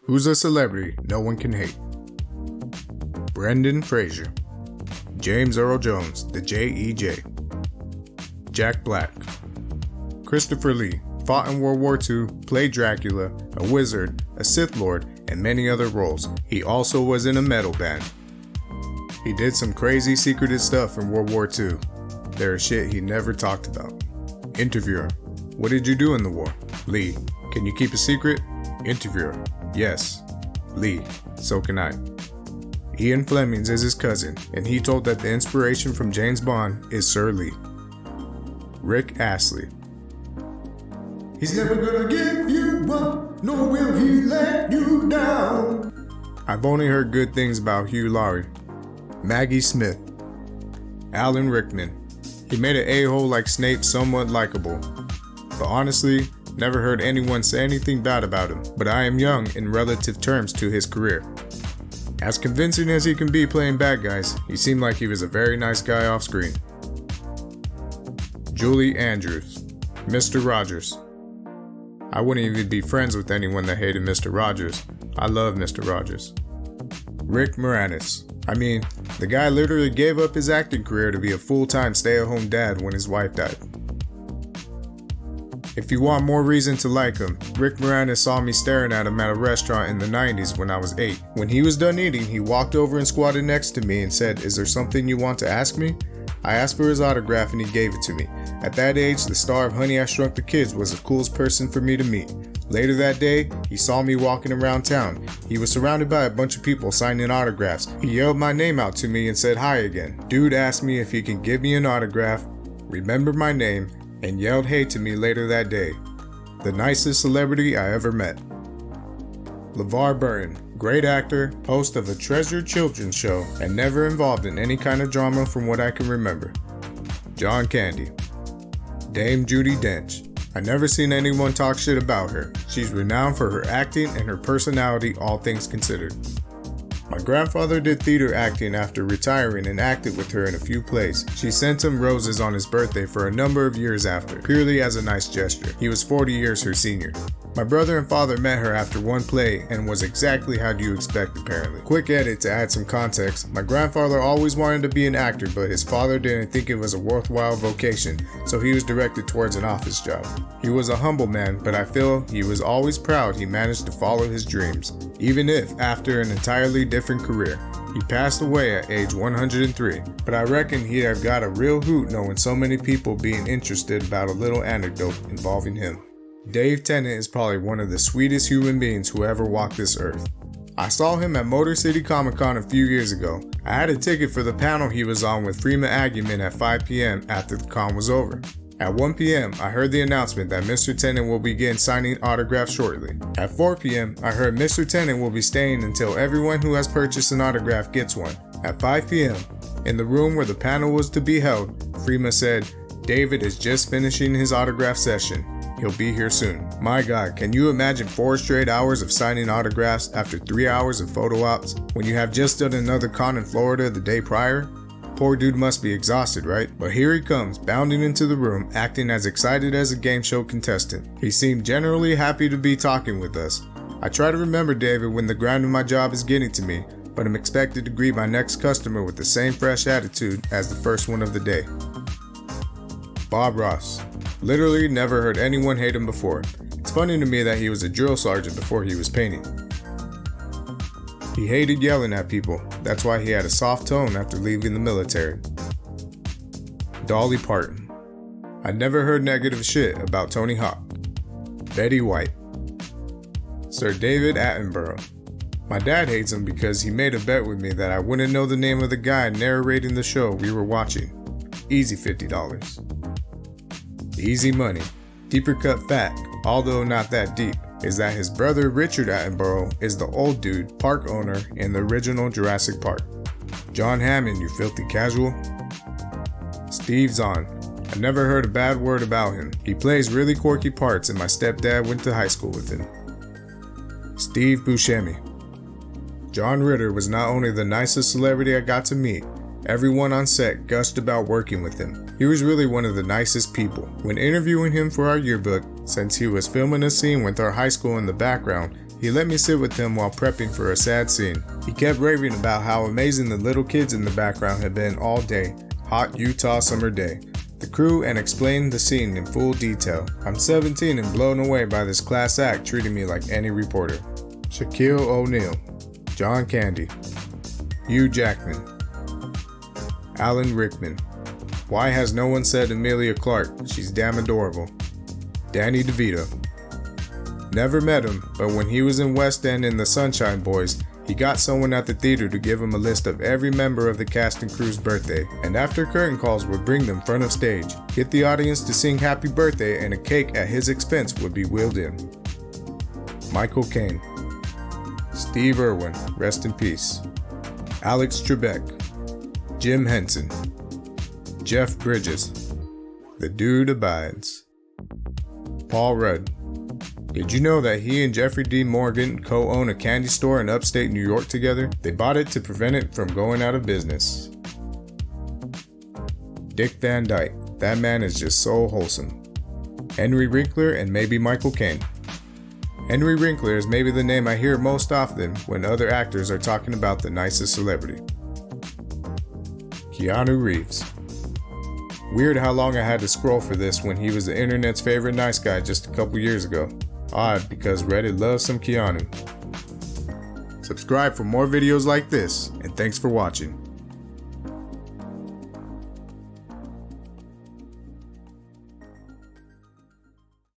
Who's a celebrity no one can hate? Brendan Fraser. James Earl Jones, the J.E.J. Jack Black. Christopher Lee, fought in World War II, played Dracula, a wizard, a Sith Lord, and many other roles. He also was in a metal band. He did some crazy secretive stuff in World War II. There is shit he never talked about. Interviewer. What did you do in the war? Lee. Can you keep a secret? Interviewer. Yes. Lee. So can I. Ian Flemings is his cousin, and he told that the inspiration from James Bond is Sir Lee. Rick Astley. He's never gonna give you up, nor will he let you down. I've only heard good things about Hugh Laurie. Maggie Smith. Alan Rickman. He made an a-hole like Snape somewhat likable, but honestly, never heard anyone say anything bad about him, but I am young in relative terms to his career. As convincing as he can be playing bad guys, he seemed like he was a very nice guy off screen. Julie Andrews. Mr. Rogers. I wouldn't even be friends with anyone that hated Mr. Rogers. I love Mr. Rogers. Rick Moranis. I mean, the guy literally gave up his acting career to be a full-time stay-at-home dad when his wife died. If you want more reason to like him, Rick Moranis saw me staring at him at a restaurant in the 90s when I was 8. When he was done eating, he walked over and squatted next to me and said, "Is there something you want to ask me?" I asked for his autograph and he gave it to me. At that age, the star of Honey, I Shrunk the Kids was the coolest person for me to meet. Later that day, he saw me walking around town. He was surrounded by a bunch of people signing autographs. He yelled my name out to me and said hi again. Dude asked me if he can give me an autograph, remembered my name, and yelled hey to me later that day. The nicest celebrity I ever met. LeVar Burton, great actor, host of a treasured children's show, and never involved in any kind of drama from what I can remember. John Candy. Dame Judi Dench. I never seen anyone talk shit about her. She's renowned for her acting and her personality, all things considered. My grandfather did theater acting after retiring and acted with her in a few plays. She sent him roses on his birthday for a number of years after, purely as a nice gesture. He was 40 years her senior. My brother and father met her after one play and was exactly how you expect apparently. Quick edit to add some context, my grandfather always wanted to be an actor, but his father didn't think it was a worthwhile vocation, so he was directed towards an office job. He was a humble man, but I feel he was always proud he managed to follow his dreams, even if after an entirely different career. He passed away at age 103, but I reckon he'd have got a real hoot knowing so many people being interested about a little anecdote involving him. Dave Tennant is probably one of the sweetest human beings who ever walked this earth. I saw him at Motor City Comic Con a few years ago. I had a ticket for the panel he was on with Freeman Agyeman at 5 p.m. after the con was over. At 1 p.m., I heard the announcement that Mr. Tennant will begin signing autographs shortly. At 4 p.m., I heard Mr. Tennant will be staying until everyone who has purchased an autograph gets one. At 5 p.m., in the room where the panel was to be held, Freeman said, "David is just finishing his autograph session. He'll be here soon." My God, can you imagine 4 straight hours of signing autographs after 3 hours of photo ops when you have just done another con in Florida the day prior? Poor dude must be exhausted, right? But here he comes, bounding into the room, acting as excited as a game show contestant. He seemed generally happy to be talking with us. I try to remember David when the grind of my job is getting to me, but I'm expected to greet my next customer with the same fresh attitude as the first one of the day. Bob Ross. Literally never heard anyone hate him before. It's funny to me that he was a drill sergeant before he was painting. He hated yelling at people. That's why he had a soft tone after leaving the military. Dolly Parton. I never heard negative shit about Tony Hawk. Betty White. Sir David Attenborough. My dad hates him because he made a bet with me that I wouldn't know the name of the guy narrating the show we were watching. Easy $50. Easy money. Deeper cut fact, although not that deep, is that his brother Richard Attenborough is the old dude, park owner in the original Jurassic Park. John Hammond, you filthy casual. Steve Zahn. I never heard a bad word about him. He plays really quirky parts and my stepdad went to high school with him. Steve Buscemi. John Ritter was not only the nicest celebrity I got to meet, everyone on set gushed about working with him. He was really one of the nicest people. When interviewing him for our yearbook, Since he was filming a scene with our high school in the background, he let me sit with him while prepping for a sad scene. He kept raving about how amazing the little kids in the background had been all day, hot Utah summer day, the crew, and explained the scene in full detail. I'm 17 and blown away by this class act treating me like any reporter. Shaquille O'Neal, John Candy, Hugh Jackman, Alan Rickman. Why has no one said Emilia Clarke? She's damn adorable. Danny DeVito. Never met him, but when he was in West End in The Sunshine Boys, he got someone at the theater to give him a list of every member of the cast and crew's birthday, and after curtain calls would bring them front of stage, get the audience to sing happy birthday, and a cake at his expense would be wheeled in. Michael Caine. Steve Irwin, rest in peace. Alex Trebek. Jim Henson. Jeff Bridges. The Dude Abides. Paul Rudd. Did you know that he and Jeffrey Dean Morgan co-own a candy store in upstate New York together? They bought it to prevent it from going out of business. Dick Van Dyke. That man is just so wholesome. Henry Winkler and maybe Michael Caine. Henry Winkler is maybe the name I hear most often when other actors are talking about the nicest celebrity. Keanu Reeves. Weird how long I had to scroll for this when he was the internet's favorite nice guy just a couple years ago. Odd, because Reddit loves some Keanu. Subscribe for more videos like this, and thanks for watching.